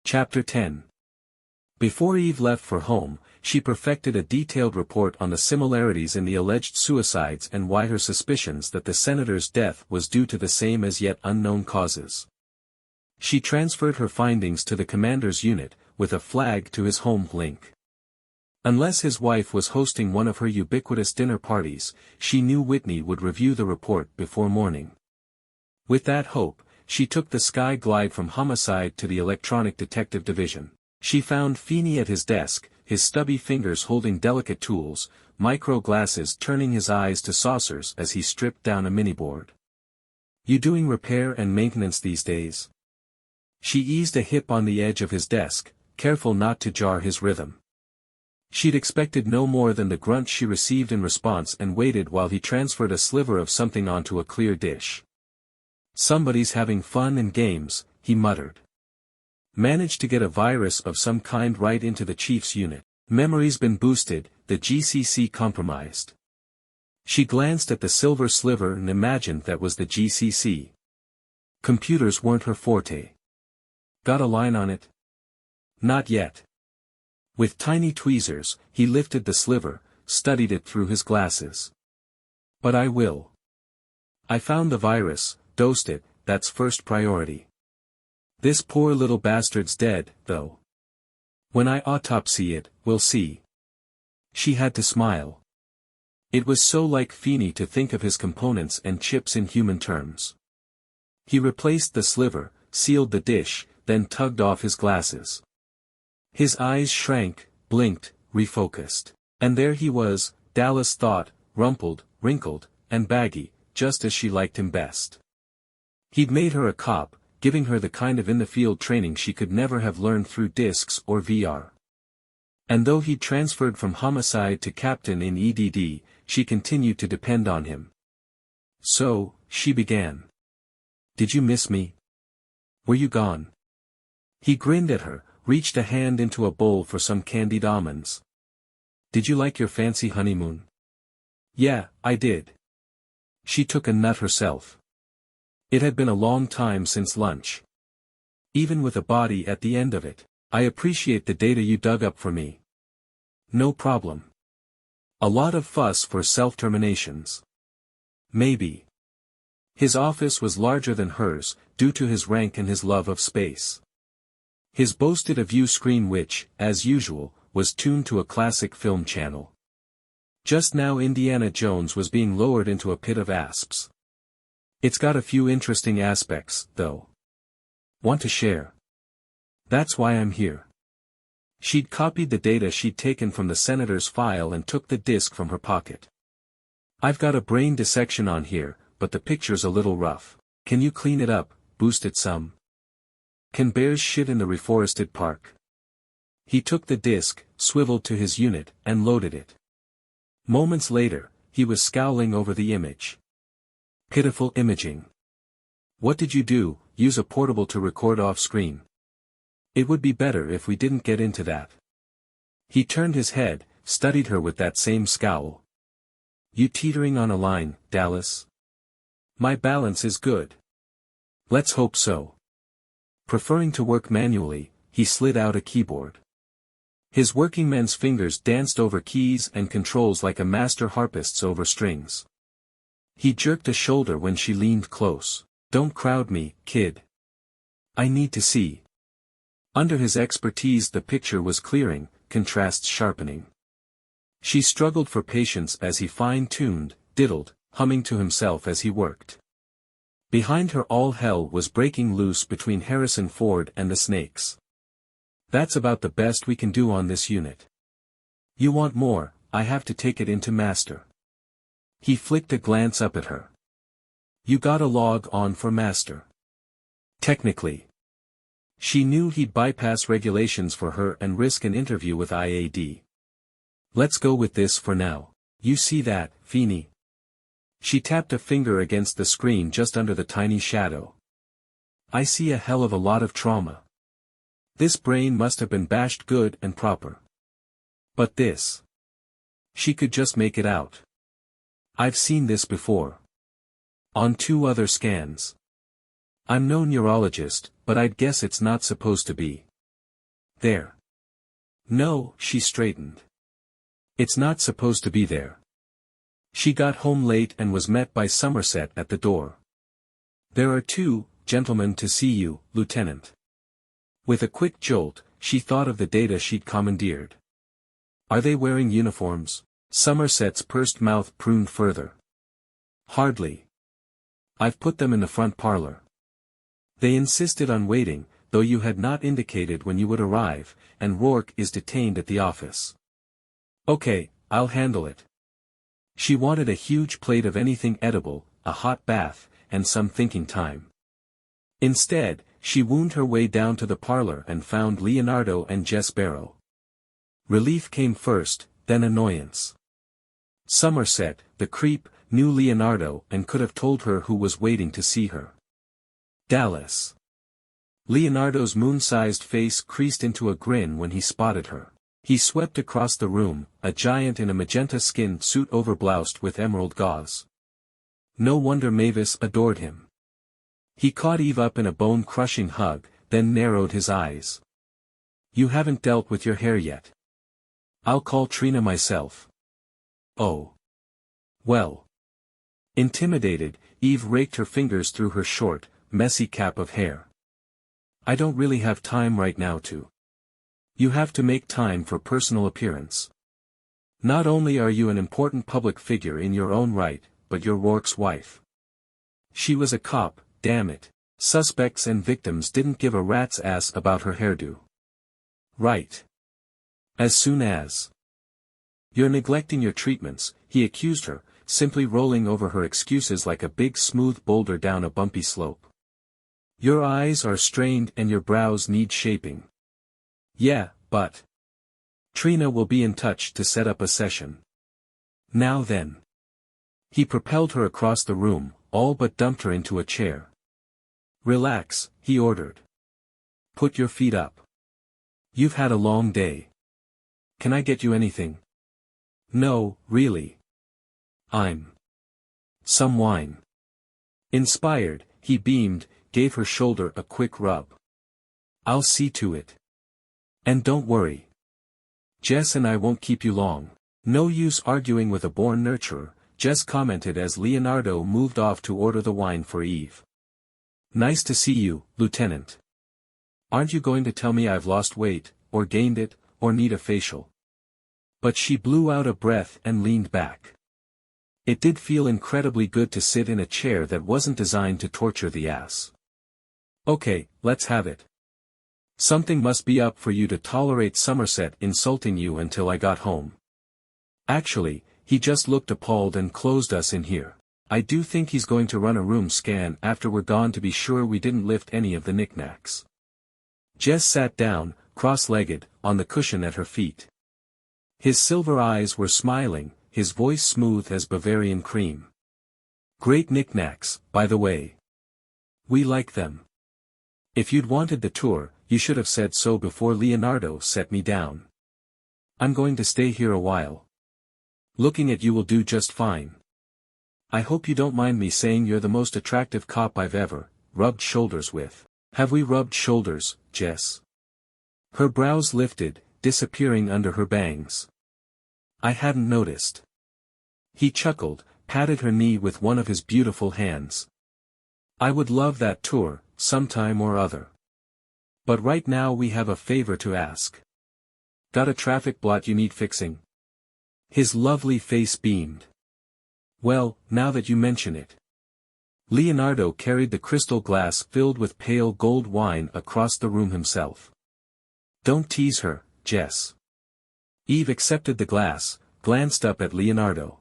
Chapter 10. Before Eve left for home, she perfected a detailed report on the similarities in the alleged suicides and why her suspicions that the senator's death was due to the same as yet unknown causes. She transferred her findings to the commander's unit, with a flag to his home link. Unless his wife was hosting one of her ubiquitous dinner parties, she knew Whitney would review the report before morning. With that hope, she took the Sky Glide from Homicide to the Electronic Detective Division. She found Feeney at his desk, his stubby fingers holding delicate tools, micro glasses turning his eyes to saucers as he stripped down a miniboard. "You doing repair and maintenance these days?" She eased a hip on the edge of his desk, careful not to jar his rhythm. She'd expected no more than the grunt she received in response and waited while he transferred a sliver of something onto a clear dish. "Somebody's having fun and games," he muttered. "Managed to get a virus of some kind right into the chief's unit. Memory's been boosted, the GCC compromised." She glanced at the silver sliver and imagined that was the GCC. Computers weren't her forte. "Got a line on it?" "Not yet." With tiny tweezers, he lifted the sliver, studied it through his glasses. "But I will. I found the virus, dosed it, that's first priority. This poor little bastard's dead, though. When I autopsy it, we'll see." She had to smile. It was so like Feeney to think of his components and chips in human terms. He replaced the sliver, sealed the dish, then tugged off his glasses. His eyes shrank, blinked, refocused. And there he was, Dallas thought, rumpled, wrinkled, and baggy, just as she liked him best. He'd made her a cop, giving her the kind of in-the-field training she could never have learned through discs or VR. And though he'd transferred from homicide to captain in EDD, she continued to depend on him. "So," she began. "Did you miss me? Were you gone?" He grinned at her, reached a hand into a bowl for some candied almonds. "Did you like your fancy honeymoon?" "Yeah, I did." She took a nut herself. It had been a long time since lunch. "Even with a body at the end of it, I appreciate the data you dug up for me." "No problem. A lot of fuss for self-terminations." "Maybe." His office was larger than hers, due to his rank and his love of space. His boasted a view screen which, as usual, was tuned to a classic film channel. Just now Indiana Jones was being lowered into a pit of asps. "It's got a few interesting aspects, though. Want to share? That's why I'm here." She'd copied the data she'd taken from the senator's file and took the disk from her pocket. "I've got a brain dissection on here, but the picture's a little rough. Can you clean it up, boost it some? Can bears shit in the reforested park?" He took the disk, swiveled to his unit, and loaded it. Moments later, he was scowling over the image. Pitiful imaging. "What did you do, use a portable to record off-screen?" "It would be better if we didn't get into that." He turned his head, studied her with that same scowl. "You teetering on a line, Dallas?" "My balance is good." "Let's hope so." Preferring to work manually, he slid out a keyboard. His workingman's fingers danced over keys and controls like a master harpist's over strings. He jerked a shoulder when she leaned close. "Don't crowd me, kid. I need to see." Under his expertise the picture was clearing, contrasts sharpening. She struggled for patience as he fine-tuned, diddled, humming to himself as he worked. Behind her all hell was breaking loose between Harrison Ford and the snakes. "That's about the best we can do on this unit. You want more, I have to take it into master." He flicked a glance up at her. "You gotta log on for master." "Technically." She knew he'd bypass regulations for her and risk an interview with IAD. "Let's go with this for now. You see that, Feeney?" She tapped a finger against the screen just under the tiny shadow. "I see a hell of a lot of trauma. This brain must have been bashed good and proper. But this. She could just make it out. I've seen this before. On 2 other scans. I'm no neurologist, but I'd guess it's not supposed to be. There. No, she straightened. It's not supposed to be there. She got home late and was met by Somerset at the door. There are two gentlemen to see you, Lieutenant. With a quick jolt, she thought of the data she'd commandeered. Are they wearing uniforms? Somerset's pursed mouth pruned further. Hardly. I've put them in the front parlor. They insisted on waiting, though you had not indicated when you would arrive, and Rourke is detained at the office. Okay, I'll handle it. She wanted a huge plate of anything edible, a hot bath, and some thinking time. Instead, she wound her way down to the parlor and found Leonardo and Jess Barrow. Relief came first, then annoyance. Somerset, the creep, knew Leonardo and could have told her who was waiting to see her. Dallas. Leonardo's moon-sized face creased into a grin when he spotted her. He swept across the room, a giant in a magenta-skinned suit overbloused with emerald gauze. No wonder Mavis adored him. He caught Eve up in a bone-crushing hug, then narrowed his eyes. You haven't dealt with your hair yet. I'll call Trina myself. Oh. Well. Intimidated, Eve raked her fingers through her short, messy cap of hair. I don't really have time right now to. You have to make time for personal appearance. Not only are you an important public figure in your own right, but you're Rourke's wife. She was a cop, damn it. Suspects and victims didn't give a rat's ass about her hairdo. Right. As soon as. You're neglecting your treatments, he accused her, simply rolling over her excuses like a big smooth boulder down a bumpy slope. Your eyes are strained and your brows need shaping. Yeah, but. Trina will be in touch to set up a session. Now then. He propelled her across the room, all but dumped her into a chair. Relax, he ordered. Put your feet up. You've had a long day. Can I get you anything? No, really. Some wine. Inspired, he beamed, gave her shoulder a quick rub. I'll see to it. And don't worry. Jess and I won't keep you long. No use arguing with a born nurturer, Jess commented as Leonardo moved off to order the wine for Eve. Nice to see you, Lieutenant. Aren't you going to tell me I've lost weight, or gained it, or need a facial? But she blew out a breath and leaned back. It did feel incredibly good to sit in a chair that wasn't designed to torture the ass. Okay, let's have it. Something must be up for you to tolerate Somerset insulting you until I got home. Actually, he just looked appalled and closed us in here. I do think he's going to run a room scan after we're gone to be sure we didn't lift any of the knickknacks. Jess sat down, cross-legged, on the cushion at her feet. His silver eyes were smiling, his voice smooth as Bavarian cream. Great knickknacks, by the way. We like them. If you'd wanted the tour, you should have said so before Leonardo set me down. I'm going to stay here a while. Looking at you will do just fine. I hope you don't mind me saying you're the most attractive cop I've ever rubbed shoulders with. Have we rubbed shoulders, Jess? Her brows lifted, disappearing under her bangs. I hadn't noticed. He chuckled, patted her knee with one of his beautiful hands. I would love that tour, sometime or other. But right now we have a favor to ask. Got a traffic blot you need fixing? His lovely face beamed. Well, now that you mention it. Leonardo carried the crystal glass filled with pale gold wine across the room himself. Don't tease her, Jess. Eve accepted the glass, glanced up at Leonardo.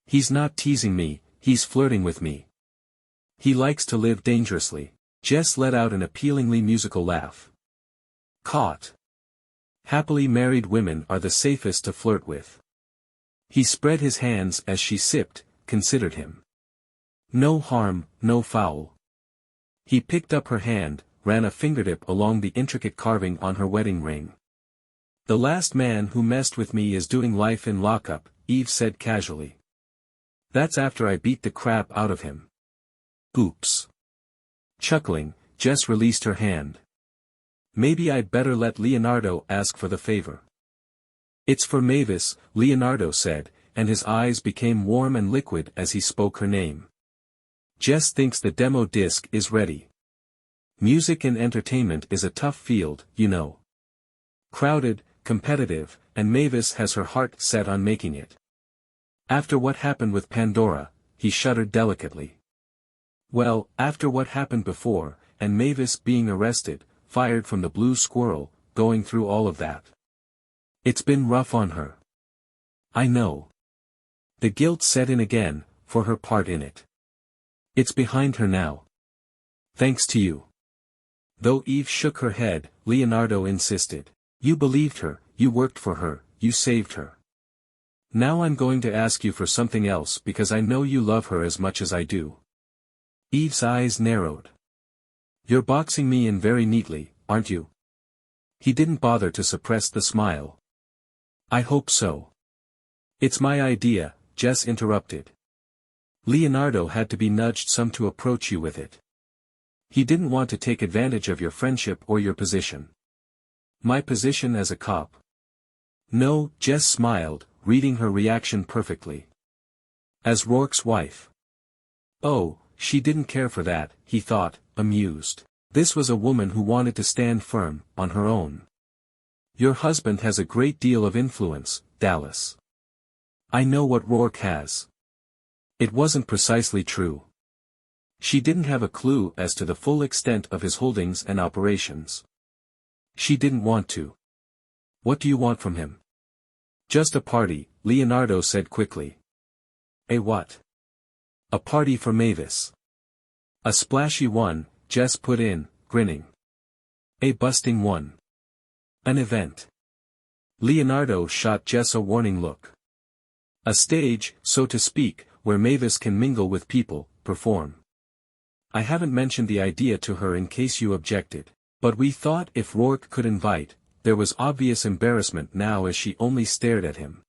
He's not teasing me, he's flirting with me. He likes to live dangerously. Jess let out an appealingly musical laugh. Caught. Happily married women are the safest to flirt with. He spread his hands as she sipped, considered him. No harm, no foul. He picked up her hand, ran a fingertip along the intricate carving on her wedding ring. The last man who messed with me is doing life in lockup, Eve said casually. That's after I beat the crap out of him. Oops. Chuckling, Jess released her hand. Maybe I'd better let Leonardo ask for the favor. It's for Mavis, Leonardo said, and his eyes became warm and liquid as he spoke her name. Jess thinks the demo disc is ready. Music and entertainment is a tough field, you know. Crowded, competitive, and Mavis has her heart set on making it. After what happened with Pandora, he shuddered delicately. Well, after what happened before, and Mavis being arrested, fired from the Blue Squirrel, going through all of that. It's been rough on her. I know. The guilt set in again, for her part in it. It's behind her now. Thanks to you. Though Eve shook her head, Leonardo insisted. You believed her, you worked for her, you saved her. Now I'm going to ask you for something else because I know you love her as much as I do. Eve's eyes narrowed. You're boxing me in very neatly, aren't you? He didn't bother to suppress the smile. I hope so. It's my idea, Jess interrupted. Leonardo had to be nudged some to approach you with it. He didn't want to take advantage of your friendship or your position. My position as a cop. No, Jess smiled, reading her reaction perfectly. As Rourke's wife. Oh, she didn't care for that, he thought, amused. This was a woman who wanted to stand firm, on her own. Your husband has a great deal of influence, Dallas. I know what Rourke has. It wasn't precisely true. She didn't have a clue as to the full extent of his holdings and operations. She didn't want to. What do you want from him? Just a party, Leonardo said quickly. A what? A party for Mavis. A splashy one, Jess put in, grinning. A busting one. An event. Leonardo shot Jess a warning look. A stage, so to speak, where Mavis can mingle with people, perform. I haven't mentioned the idea to her in case you objected, but we thought if Rourke could invite, there was obvious embarrassment now as she only stared at him.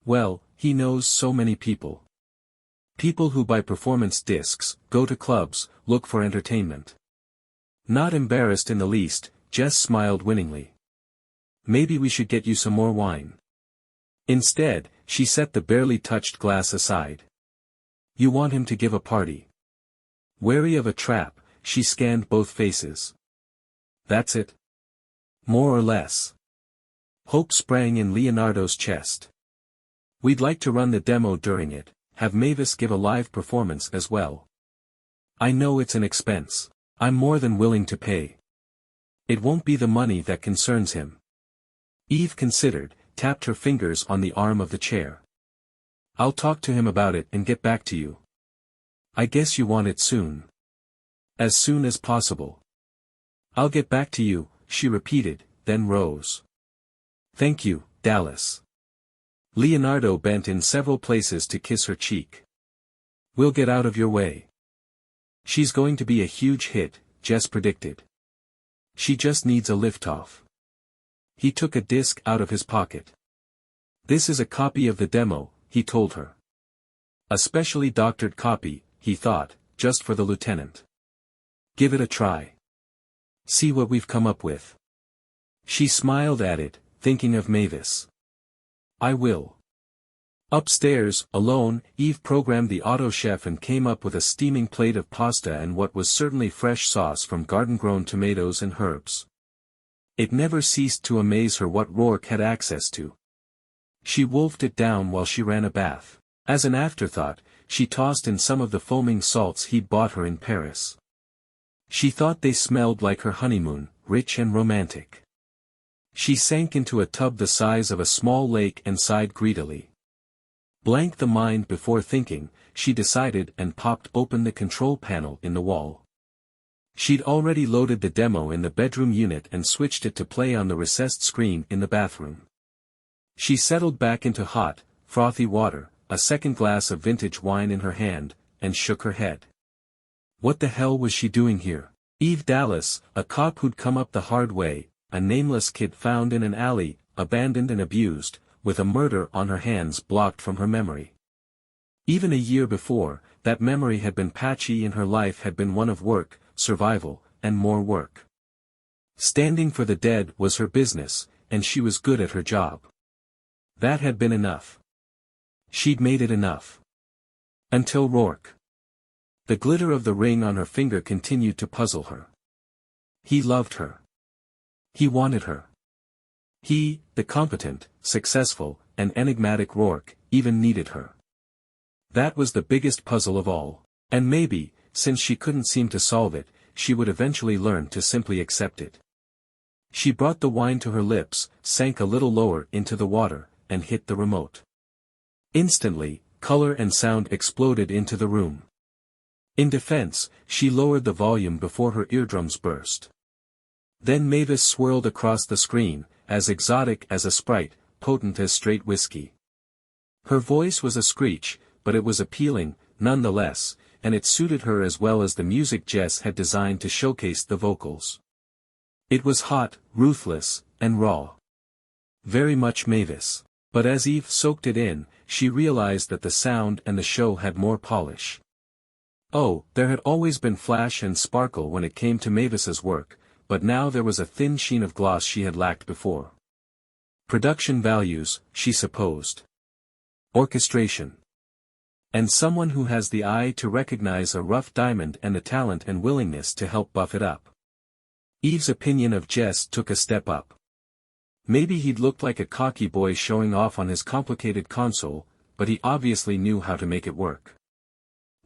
Well, he knows so many people. People who buy performance discs, go to clubs, look for entertainment. Not embarrassed in the least, Jess smiled winningly. Maybe we should get you some more wine. Instead, she set the barely touched glass aside. You want him to give a party. Wary of a trap, she scanned both faces. That's it? More or less. Hope sprang in Leonardo's chest. We'd like to run the demo during it, have Mavis give a live performance as well. I know it's an expense. I'm more than willing to pay. It won't be the money that concerns him. Eve considered, tapped her fingers on the arm of the chair. I'll talk to him about it and get back to you. I guess you want it soon. As soon as possible. I'll get back to you, she repeated, then rose. Thank you, Dallas. Leonardo bent in several places to kiss her cheek. We'll get out of your way. She's going to be a huge hit, Jess predicted. She just needs a liftoff. He took a disc out of his pocket. This is a copy of the demo, he told her. A specially doctored copy, he thought, just for the lieutenant. Give it a try. See what we've come up with. She smiled at it, thinking of Mavis. I will. Upstairs, alone, Eve programmed the auto chef and came up with a steaming plate of pasta and what was certainly fresh sauce from garden-grown tomatoes and herbs. It never ceased to amaze her what Rourke had access to. She wolfed it down while she ran a bath. As an afterthought, she tossed in some of the foaming salts he'd bought her in Paris. She thought they smelled like her honeymoon, rich and romantic. She sank into a tub the size of a small lake and sighed greedily. Blank the mind before thinking, she decided and popped open the control panel in the wall. She'd already loaded the demo in the bedroom unit and switched it to play on the recessed screen in the bathroom. She settled back into hot, frothy water, a second glass of vintage wine in her hand, and shook her head. What the hell was she doing here? Eve Dallas, a cop who'd come up the hard way, a nameless kid found in an alley, abandoned and abused, with a murder on her hands blocked from her memory. Even a year before, that memory had been patchy and her life had been one of work, survival, and more work. Standing for the dead was her business, and she was good at her job. That had been enough. She'd made it enough. Until Rourke. The glitter of the ring on her finger continued to puzzle her. He loved her. He wanted her. He, the competent, successful, and enigmatic Rourke, even needed her. That was the biggest puzzle of all, and maybe, since she couldn't seem to solve it, she would eventually learn to simply accept it. She brought the wine to her lips, sank a little lower into the water, and hit the remote. Instantly, color and sound exploded into the room. In defense, she lowered the volume before her eardrums burst. Then Mavis swirled across the screen, as exotic as a sprite, potent as straight whiskey. Her voice was a screech, but it was appealing, nonetheless, and it suited her as well as the music Jess had designed to showcase the vocals. It was hot, ruthless, and raw. Very much Mavis. But as Eve soaked it in, she realized that the sound and the show had more polish. Oh, there had always been flash and sparkle when it came to Mavis's work, but now there was a thin sheen of gloss she had lacked before. Production values, she supposed. Orchestration. And someone who has the eye to recognize a rough diamond and the talent and willingness to help buff it up. Eve's opinion of Jess took a step up. Maybe he'd looked like a cocky boy showing off on his complicated console, but he obviously knew how to make it work.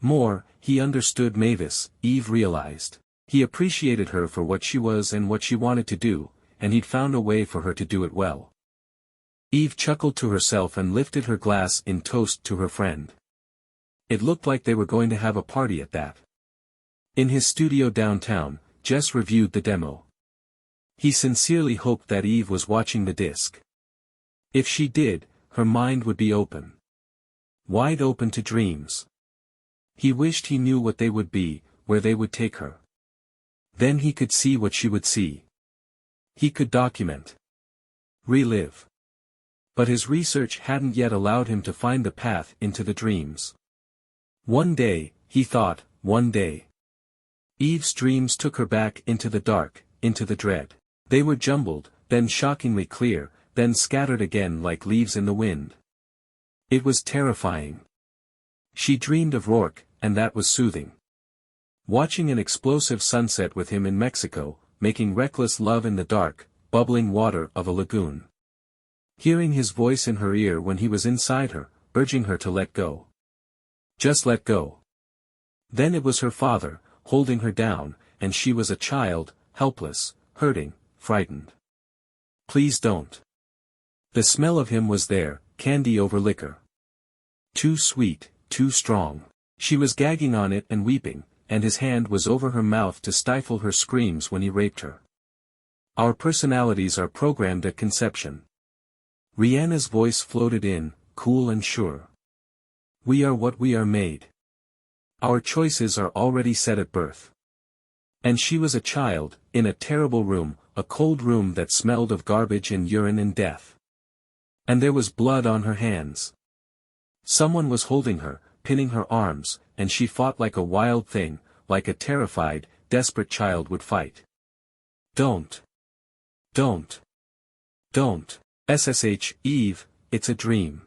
More, he understood Mavis, Eve realized. He appreciated her for what she was and what she wanted to do, and he'd found a way for her to do it well. Eve chuckled to herself and lifted her glass in toast to her friend. It looked like they were going to have a party at that. In his studio downtown, Jess reviewed the demo. He sincerely hoped that Eve was watching the disc. If she did, her mind would be open. Wide open to dreams. He wished he knew what they would be, where they would take her. Then he could see what she would see. He could document. Relive. But his research hadn't yet allowed him to find the path into the dreams. One day, he thought, one day. Eve's dreams took her back into the dark, into the dread. They were jumbled, then shockingly clear, then scattered again like leaves in the wind. It was terrifying. She dreamed of Rourke, and that was soothing. Watching an explosive sunset with him in Mexico, making reckless love in the dark, bubbling water of a lagoon. Hearing his voice in her ear when he was inside her, urging her to let go. Just let go. Then it was her father, holding her down, and she was a child, helpless, hurting, frightened. Please don't. The smell of him was there, candy over liquor. Too sweet, too strong. She was gagging on it and weeping, and his hand was over her mouth to stifle her screams when he raped her. Our personalities are programmed at conception. Rihanna's voice floated in, cool and sure. We are what we are made. Our choices are already set at birth. And she was a child, in a terrible room, a cold room that smelled of garbage and urine and death. And there was blood on her hands. Someone was holding her, pinning her arms, and she fought like a wild thing, like a terrified, desperate child would fight. Don't. Don't. Don't. SSH, Eve, it's a dream.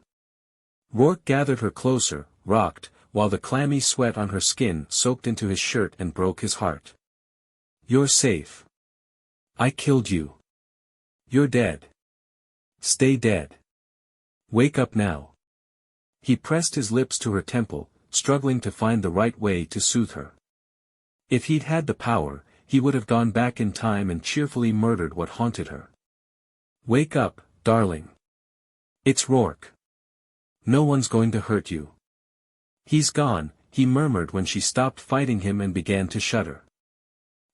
Rourke gathered her closer, rocked, while the clammy sweat on her skin soaked into his shirt and broke his heart. You're safe. I killed you. You're dead. Stay dead. Wake up now. He pressed his lips to her temple, struggling to find the right way to soothe her. If he'd had the power, he would have gone back in time and cheerfully murdered what haunted her. Wake up, darling. It's Rourke. No one's going to hurt you. He's gone, he murmured when she stopped fighting him and began to shudder.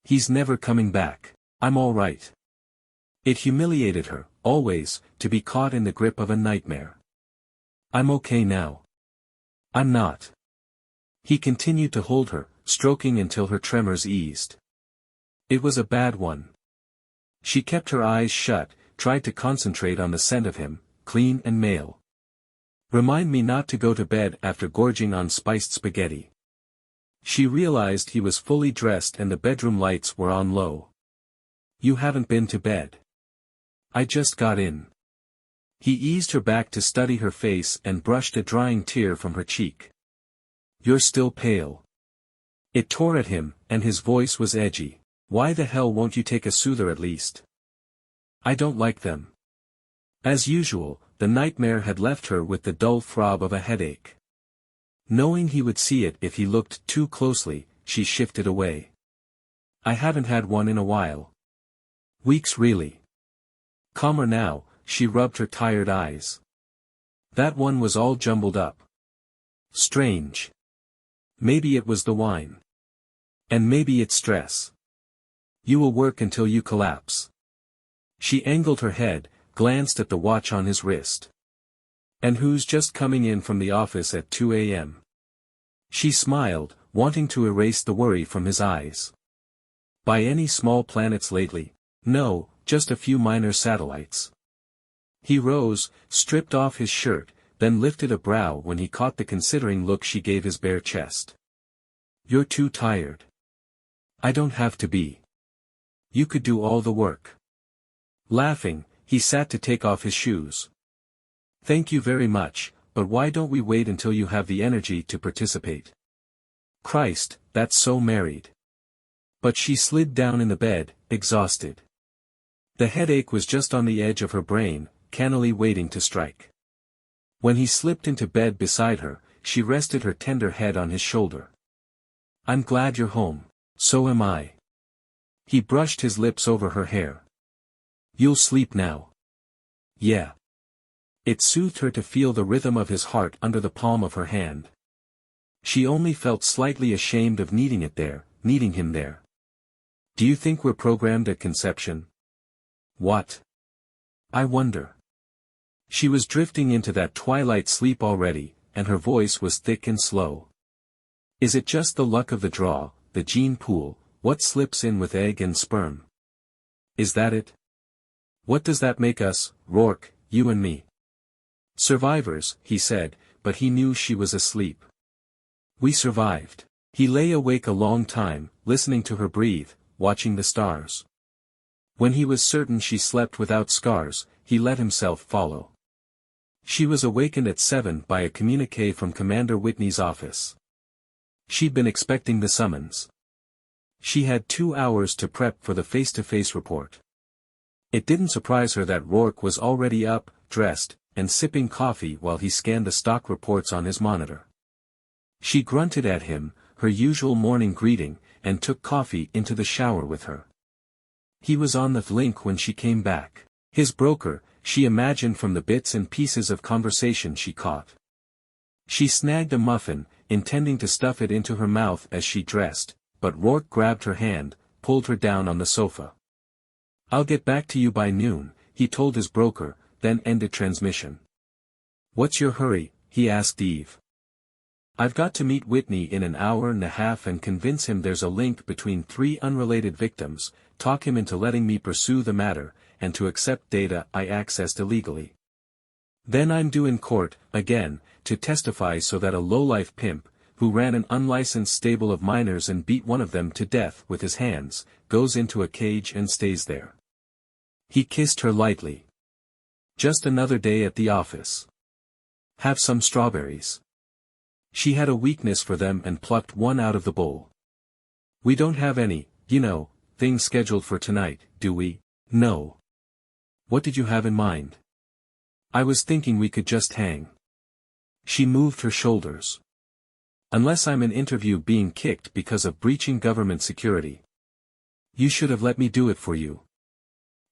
He's never coming back. I'm all right. It humiliated her, always, to be caught in the grip of a nightmare. I'm okay now. I'm not. He continued to hold her, stroking until her tremors eased. It was a bad one. She kept her eyes shut, tried to concentrate on the scent of him, clean and male. Remind me not to go to bed after gorging on spiced spaghetti. She realized he was fully dressed and the bedroom lights were on low. You haven't been to bed. I just got in. He eased her back to study her face and brushed a drying tear from her cheek. You're still pale. It tore at him, and his voice was edgy. Why the hell won't you take a soother at least? I don't like them. As usual, the nightmare had left her with the dull throb of a headache. Knowing he would see it if he looked too closely, she shifted away. I haven't had one in a while. Weeks really. Calmer now, she rubbed her tired eyes. That one was all jumbled up. Strange. Maybe it was the wine. And maybe it's stress. You will work until you collapse. She angled her head, glanced at the watch on his wrist. And who's just coming in from the office at 2 a.m.? She smiled, wanting to erase the worry from his eyes. By any small planets lately? No, just a few minor satellites. He rose, stripped off his shirt, then lifted a brow when he caught the considering look she gave his bare chest. You're too tired. I don't have to be. You could do all the work. Laughing, he sat to take off his shoes. Thank you very much, but why don't we wait until you have the energy to participate? Christ, that's so married. But she slid down in the bed, exhausted. The headache was just on the edge of her brain, cannily waiting to strike. When he slipped into bed beside her, she rested her tender head on his shoulder. I'm glad you're home. So am I. He brushed his lips over her hair. You'll sleep now. Yeah. It soothed her to feel the rhythm of his heart under the palm of her hand. She only felt slightly ashamed of needing it there, needing him there. Do you think we're programmed at conception? What? I wonder. She was drifting into that twilight sleep already, and her voice was thick and slow. Is it just the luck of the draw, the gene pool, what slips in with egg and sperm? Is that it? What does that make us, Rourke, you and me? Survivors, he said, but he knew she was asleep. We survived. He lay awake a long time, listening to her breathe, watching the stars. When he was certain she slept without scars, he let himself follow. She was awakened at 7 by a communiqué from Commander Whitney's office. She'd been expecting the summons. She had 2 hours to prep for the face-to-face report. It didn't surprise her that Rourke was already up, dressed, and sipping coffee while he scanned the stock reports on his monitor. She grunted at him, her usual morning greeting, and took coffee into the shower with her. He was on the link when she came back. His broker, she imagined from the bits and pieces of conversation she caught. She snagged a muffin, intending to stuff it into her mouth as she dressed, but Rourke grabbed her hand, pulled her down on the sofa. I'll get back to you by noon, he told his broker, then ended transmission. What's your hurry? He asked Eve. I've got to meet Whitney in an hour and a half and convince him there's a link between 3 unrelated victims, talk him into letting me pursue the matter, and to accept data I accessed illegally. Then I'm due in court, again, to testify so that a lowlife pimp, who ran an unlicensed stable of minors and beat one of them to death with his hands, goes into a cage and stays there. He kissed her lightly. Just another day at the office. Have some strawberries. She had a weakness for them and plucked one out of the bowl. We don't have any, things scheduled for tonight, do we? No. What did you have in mind? I was thinking we could just hang. She moved her shoulders. Unless I'm in interview being kicked because of breaching government security. You should have let me do it for you.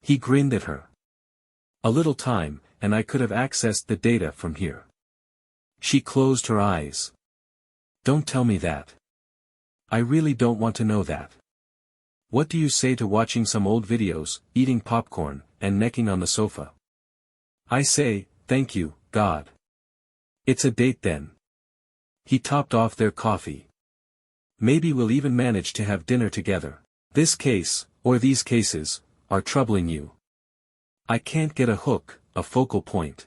He grinned at her. A little time, and I could have accessed the data from here. She closed her eyes. Don't tell me that. I really don't want to know that. What do you say to watching some old videos, eating popcorn, and necking on the sofa? I say, thank you, God. It's a date then. He topped off their coffee. Maybe we'll even manage to have dinner together. This case, or these cases, are troubling you. I can't get a hook, a focal point.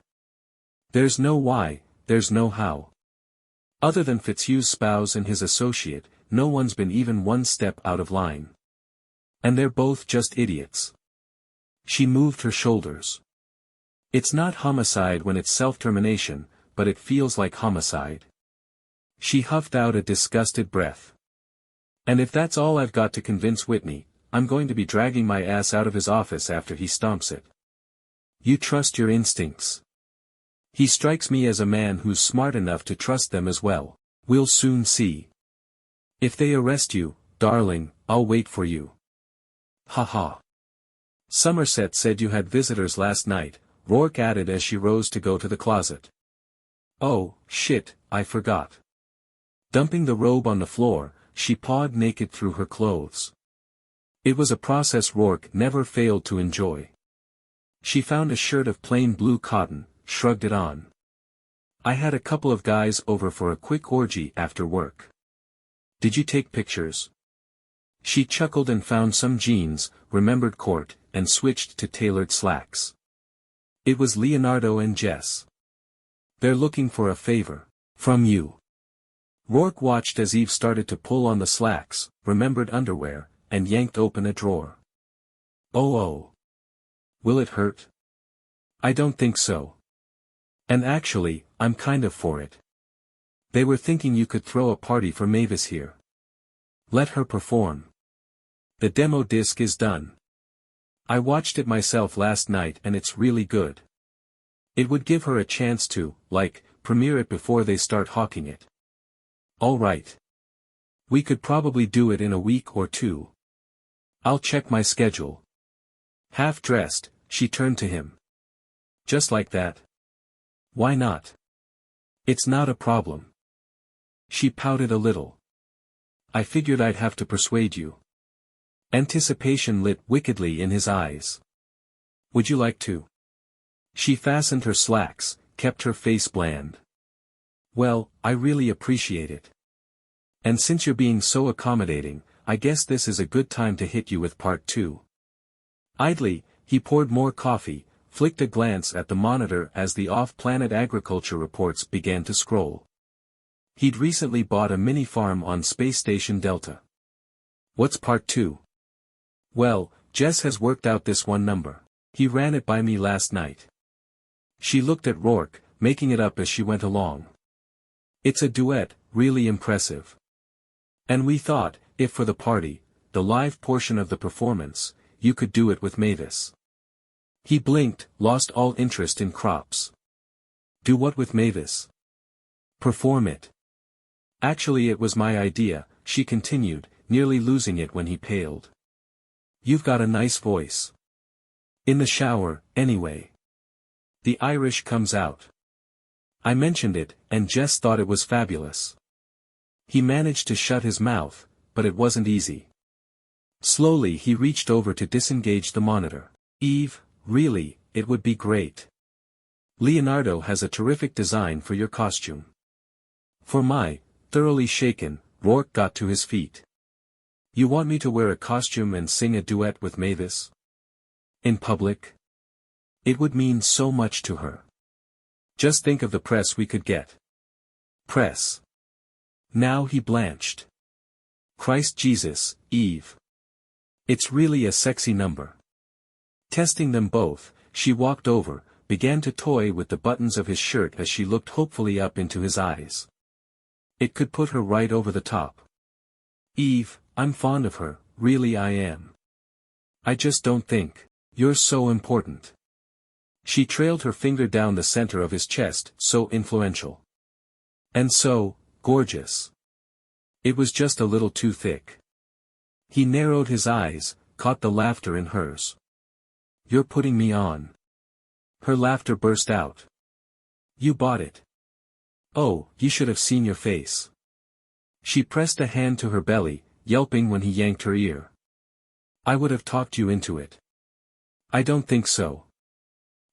There's no why, there's no how. Other than Fitzhugh's spouse and his associate, no one's been even one step out of line. And they're both just idiots. She moved her shoulders. It's not homicide when it's self-termination, but it feels like homicide. She huffed out a disgusted breath. And if that's all I've got to convince Whitney, I'm going to be dragging my ass out of his office after he stomps it. You trust your instincts. He strikes me as a man who's smart enough to trust them as well. We'll soon see. If they arrest you, darling, I'll wait for you. Ha ha. Somerset said you had visitors last night, Rourke added as she rose to go to the closet. Oh, shit, I forgot. Dumping the robe on the floor, she pawed naked through her clothes. It was a process Rourke never failed to enjoy. She found a shirt of plain blue cotton, shrugged it on. I had a couple of guys over for a quick orgy after work. Did you take pictures? She chuckled and found some jeans, remembered Court, and switched to tailored slacks. It was Leonardo and Jess. They're looking for a favor. From you. Rourke watched as Eve started to pull on the slacks, remembered underwear, and yanked open a drawer. Oh. Will it hurt? I don't think so. And actually, I'm kind of for it. They were thinking you could throw a party for Mavis here. Let her perform. The demo disc is done. I watched it myself last night and it's really good. It would give her a chance to, premiere it before they start hawking it. All right. We could probably do it in a week or two. I'll check my schedule. Half dressed, she turned to him. Just like that? Why not? It's not a problem. She pouted a little. I figured I'd have to persuade you. Anticipation lit wickedly in his eyes. Would you like to? She fastened her slacks, kept her face bland. Well, I really appreciate it. And since you're being so accommodating, I guess this is a good time to hit you with part 2. Idly, he poured more coffee, flicked a glance at the monitor as the off-planet agriculture reports began to scroll. He'd recently bought a mini-farm on Space Station Delta. What's part 2? Well, Jess has worked out this one number. He ran it by me last night. She looked at Rourke, making it up as she went along. It's a duet, really impressive. And we thought, if for the party, the live portion of the performance, you could do it with Mavis. He blinked, lost all interest in crops. Do what with Mavis? Perform it. Actually it was my idea, she continued, nearly losing it when he paled. You've got a nice voice. In the shower, anyway. The Irish comes out. I mentioned it, and Jess thought it was fabulous. He managed to shut his mouth, but it wasn't easy. Slowly he reached over to disengage the monitor. Eve, really, it would be great. Leonardo has a terrific design for your costume. For my, thoroughly shaken, Rourke got to his feet. You want me to wear a costume and sing a duet with Mavis? In public? It would mean so much to her. Just think of the press we could get. Press. Now he blanched. Christ Jesus, Eve. It's really a sexy number. Testing them both, she walked over, began to toy with the buttons of his shirt as she looked hopefully up into his eyes. It could put her right over the top. Eve, I'm fond of her, really I am. I just don't think you're so important. She trailed her finger down the center of his chest, so influential. And so, gorgeous. It was just a little too thick. He narrowed his eyes, caught the laughter in hers. You're putting me on. Her laughter burst out. You bought it. Oh, you should have seen your face. She pressed a hand to her belly, yelping when he yanked her ear. I would have talked you into it. I don't think so.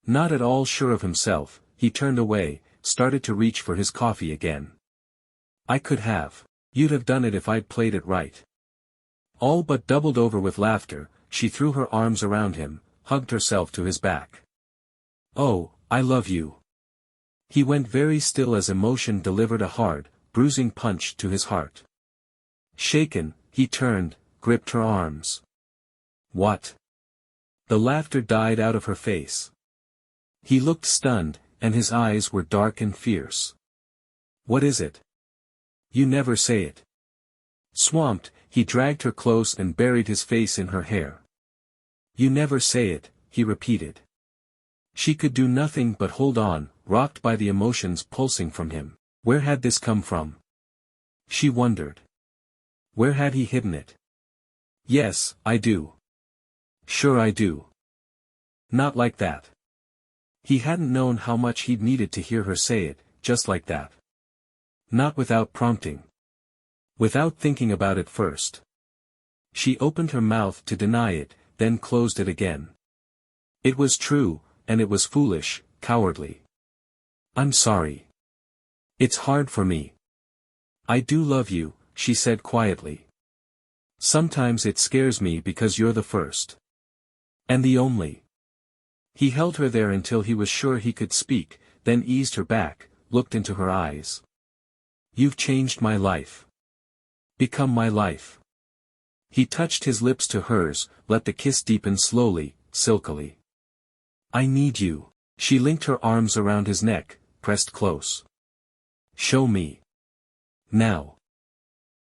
Not at all sure of himself, he turned away, started to reach for his coffee again. I could have. You'd have done it if I'd played it right. All but doubled over with laughter, she threw her arms around him, hugged herself to his back. Oh, I love you. He went very still as emotion delivered a hard, bruising punch to his heart. Shaken, he turned, gripped her arms. What? The laughter died out of her face. He looked stunned, and his eyes were dark and fierce. What is it? You never say it. Swamped, he dragged her close and buried his face in her hair. You never say it, he repeated. She could do nothing but hold on, rocked by the emotions pulsing from him. Where had this come from? She wondered. Where had he hidden it? Yes, I do. Sure I do. Not like that. He hadn't known how much he'd needed to hear her say it, just like that. Not without prompting. Without thinking about it first. She opened her mouth to deny it, then closed it again. It was true, and it was foolish, cowardly. I'm sorry. It's hard for me. I do love you, she said quietly. Sometimes it scares me because you're the first. And the only. He held her there until he was sure he could speak, then eased her back, looked into her eyes. You've changed my life. Become my life. He touched his lips to hers, let the kiss deepen slowly, silkily. I need you. She linked her arms around his neck, pressed close. Show me. Now.